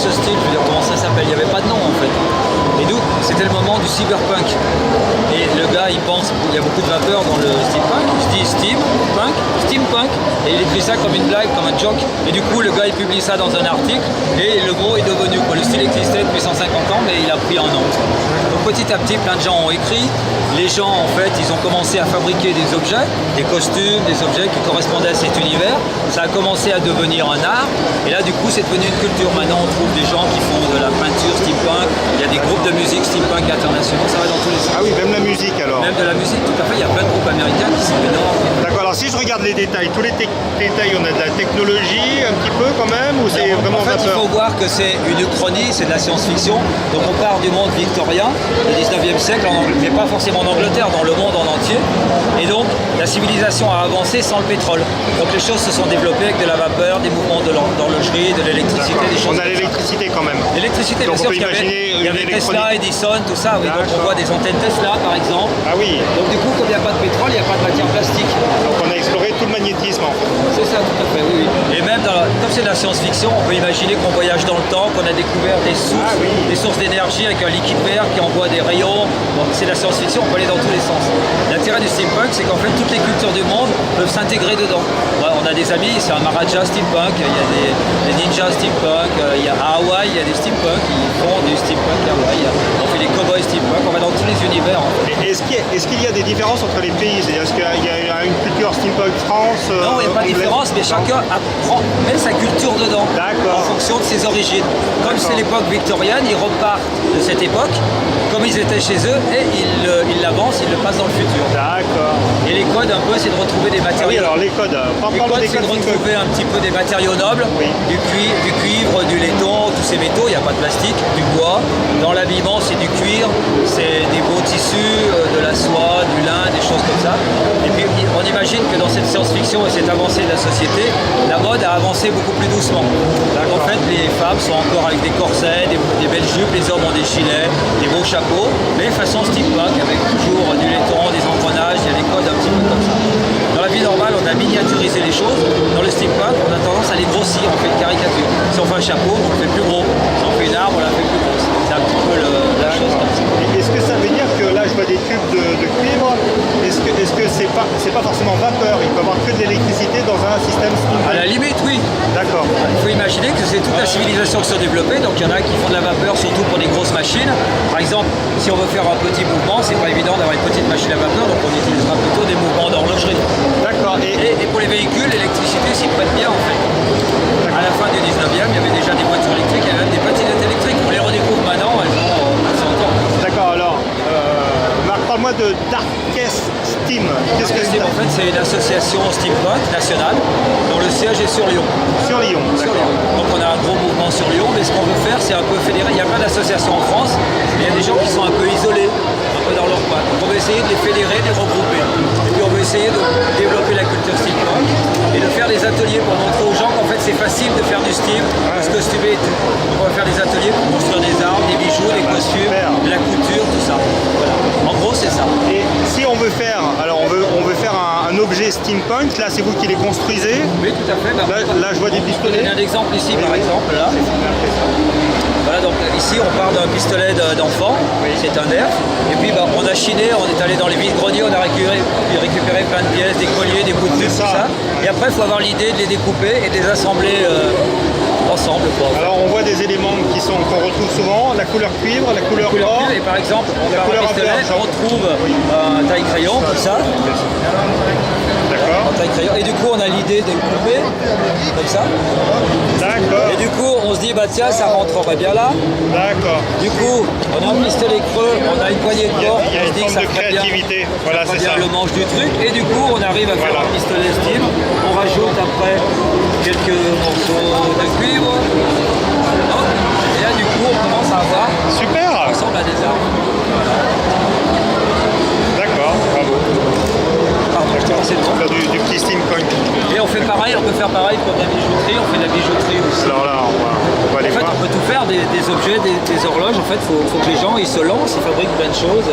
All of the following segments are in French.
ce style, je veux dire, comment ça s'appelle? Il n'y avait pas de nom en fait. Et donc, c'était le moment du cyberpunk. Et le gars, il pense, il y a beaucoup de vapeur dans le steampunk, il se dit steampunk, et il écrit ça comme une blague, comme un joke. Et du coup, le gars, il publie ça dans un article, et le mot est devenu, quoi. Le style existait depuis 150 ans, mais il a pris un nom. Donc petit à petit, plein de gens ont écrit. Les gens, en fait, ils ont commencé à fabriquer des objets, des costumes, des objets qui correspondaient à cet univers. Ça a commencé à devenir un art. Et là, du coup, c'est devenu une culture. Maintenant, on trouve des gens qui font de la peinture steampunk. Il y a des groupes de musique steampunk internationaux. Ça va dans tous les sens. Ah oui, même la musique alors. Même de la musique, tout à fait. Il y a plein de groupes américains qui sont énormes. D'accord, alors si je regarde les détails, tous les détails, on a de la technologie un petit peu quand même, ou c'est vraiment En fait, il faut voir que c'est une uchronie, c'est de la science-fiction. Donc on part du monde victorien, du 19e siècle, mais pas forcément en Angleterre, dans le monde en entier. Et donc, la civilisation a avancé sans le pétrole. Donc les choses se sont développées avec de la vapeur, des mouvements d'horlogerie, de l'électricité, des choses. On a l'électricité quand même. L'électricité, bien sûr, il y avait Tesla, Edison, tout ça. Oui, donc on voit des antennes Tesla, par exemple. Ah oui. Donc du coup, comme il n'y a pas de pétrole, il n'y a pas de matière plastique. Donc on a exploré tout le magnétisme en fait. C'est ça, tout à fait, oui. Et même, comme c'est de la science-fiction, on peut imaginer qu'on voyage dans le temps, qu'on a découvert des sources d'énergie avec un liquide vert qui envoie des rayons. Donc c'est de la science-fiction, on peut aller dans tous les sens. L'intérêt du steampunk, c'est qu'en fait, toutes les cultures du monde peuvent s'intégrer dedans. Ouais, on a des amis, c'est un Maharaja steampunk, il y a des ninjas steampunk, il y a à Hawaï, il y a des steampunk, ils font du steampunk à Hawaï. On fait des cowboys steampunk, on va dans tous les univers. En fait. Est-ce qu'il y a des différences entre les pays? Est-ce qu'il y a une culture steampunk France? Non, il n'y a pas de différence, mais chacun met sa culture dedans, en fonction de ses origines. Comme c'est l'époque victorienne, ils repartent de cette époque, comme ils étaient chez eux, et ils l'avancent, ils le passent dans le futur. D'accord. Et les codes, un peu, c'est de retrouver des matériaux. Ah oui, alors les codes, c'est de retrouver un petit peu des matériaux nobles, du cuivre, du laiton, tous ces métaux, il n'y a pas de plastique, du bois. Dans l'habillement, c'est du cuir, c'est des beaux tissus, de la soie, du lin, des choses comme ça. Et puis, on imagine que dans cette science-fiction et cette avancée de la société, la mode a avancé beaucoup plus doucement. En fait, les femmes sont encore avec des corsets, des belles jupes, les hommes ont des gilets, des beaux chapeaux, mais façon steampunk, avec toujours du laiton, des engrenages, il y a des codes un petit peu comme ça. Dans la vie normale, on a miniaturisé les choses. Dans le steampunk, on a tendance à les grossir, on fait une caricature. Si on fait un chapeau, on le fait plus gros. Si on fait une arme, on la fait plus grosse. C'est un petit peu la chose comme ça. Est-ce que ça veut dire que là, je vois des tubes de cuivre, est-ce que c'est pas forcément vapeur? Il peut y avoir que de l'électricité dans un système steampunk? À la limite, oui. D'accord. Il faut imaginer que c'est toute la civilisation qui se développée. Donc il y en a qui font de la vapeur, surtout pour des grosses machines. Par exemple, si on veut faire un petit mouvement, c'est pas évident d'avoir une petite machine à vapeur, donc on utilisera plutôt des mouvements d'horlogerie. D'accord. Et pour les véhicules, l'électricité s'y prête bien en fait. À la fin du 19e, il y avait déjà des voitures électriques, il y avait même des patinettes électriques. On les redécouvre maintenant, elles ont encore. D'accord, alors, Marc, parle-moi de Darkest Steam. Qu'est-ce que c'est? En fait, c'est une association steampunk nationale dont le siège est sur Lyon. Sur Lyon, d'accord. Donc on a un gros mouvement sur Lyon, mais ce qu'on veut faire, c'est un peu fédérer. Il y a plein d'associations en France, mais il y a des gens qui sont un peu isolés, un peu dans leur coin. Donc on veut essayer de les fédérer, de les regrouper. Et puis on veut essayer de développer la culture steampunk et de faire des ateliers pour montrer aux gens qu'en fait c'est facile de faire du steam, de se costumer et tout. Donc on va faire des ateliers pour construire des armes, des bijoux, des costumes, de la couture, tout ça. Voilà. En gros, c'est ça. Et si on veut faire, alors on veut faire un objet steampunk, là c'est vous qui les construisez? Oui, tout à fait. Là je vois des pistolets. Il y a un exemple ici, par exemple, là. Voilà, donc ici on part d'un pistolet d'enfant, c'est un nerf. Et puis on a chiné, on est allé dans les vides-greniers, on a récupéré plein de pièces, des colliers, des bouts de tout ça. Et après il faut avoir l'idée de les découper et de les assembler ensemble. Alors on voit des éléments qu'on retrouve souvent, la couleur cuivre, la couleur or. Et par exemple, on part un pistolet, on trouve un taille-crayon comme ça. D'accord. Et du coup on a l'idée de le couper comme ça. D'accord. Et du coup on se dit bah tiens ça rentrerait bien là. D'accord. Du coup on a un pistolet creux, on a une poignée de porte, il y a on se dit que ça de créativité. Voilà, c'est ça. le manche du truc et du coup on arrive à faire un pistolet steam. On rajoute après quelques morceaux de cuivre. Et là du coup on commence à avoir. Super. Ça ressemble à des armes. D'accord, bravo. Pardon, je t'ai lancé le temps. Faire du petit steampunk. Et on fait pareil, on peut faire pareil pour de la bijouterie, on fait de la bijouterie aussi. Alors là, on va aller voir. En fait, on peut tout faire, des objets, des horloges. En fait, il faut que les gens ils se lancent, ils fabriquent plein de choses.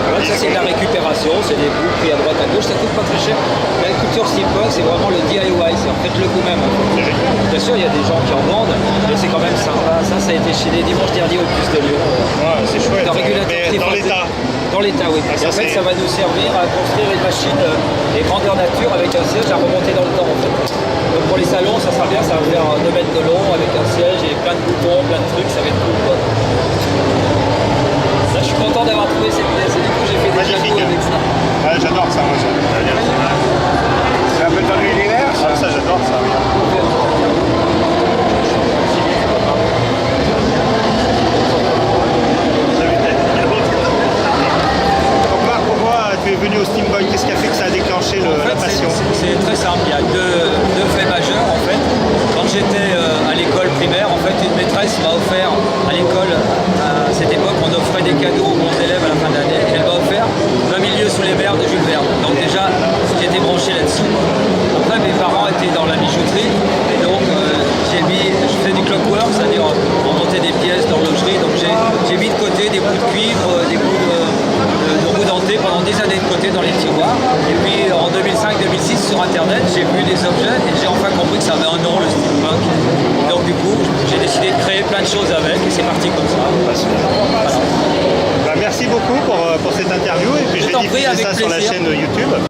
Voilà, Ça c'est de la récupération, c'est des bouts pris à droite à gauche, ça coûte pas très cher. La culture steampunk c'est vraiment le DIY, c'est en fait le coup même. C'est génial. Bien sûr il y a des gens qui en vendent, mais c'est quand même sympa. Ça a été chez les dimanches derniers au plus de Lyon. Ouais, c'est chouette. Dans régulateur Mais dans trifoncé. l'état. Dans l'état, oui. Ah, Et ça, en fait, c'est- ça va nous servir à construire une machine et grandeur nature avec un siège à remonter dans le temps. En fait. Donc pour les salons, ça sera bien, ça va faire 2 mètres de long avec un siège et plein de boutons, plein de trucs, ça va être cool. Quoi. Là, je suis content d'avoir trouvé cette pièce et du coup, j'ai fait des Magnifique. chapeaux avec ça. Ouais, j'adore ça, moi. C'est un peu dans l'univers, ça. Ah, ça, j'adore ça. Oui. Donc Marc, pourquoi tu es venu au steampunk? Qu'est-ce qui a fait que ça a déclenché En fait, la passion? c'est très simple. Il y a deux faits majeurs en fait. Quand j'étais à l'école primaire, en fait, une maîtresse m'a offert à l'école, à cette époque, on offrait des cadeaux aux bons élèves à la fin d'année. Elle m'a offert 20 000 lieues sous les mers de Jules Verne. Donc déjà, j'étais branché là-dessus. Après, mes parents étaient dans la bijouterie et donc je faisais du clockwork, c'est-à-dire on montait des pièces d'horlogerie. Donc j'ai mis de côté des bouts de cuivre, des bouts de roue dentée pendant des années de côté dans les tiroirs. Et puis en 2005-2006 sur internet, j'ai vu des objets et j'ai enfin compris que ça avait un nom, le steampunk. Donc du coup, j'ai décidé de créer plein de choses avec et c'est parti comme ça. Voilà. Bah, merci beaucoup pour cette interview et puis je Je t'en vais prie, diffuser avec ça sur la plaisir. chaîne YouTube.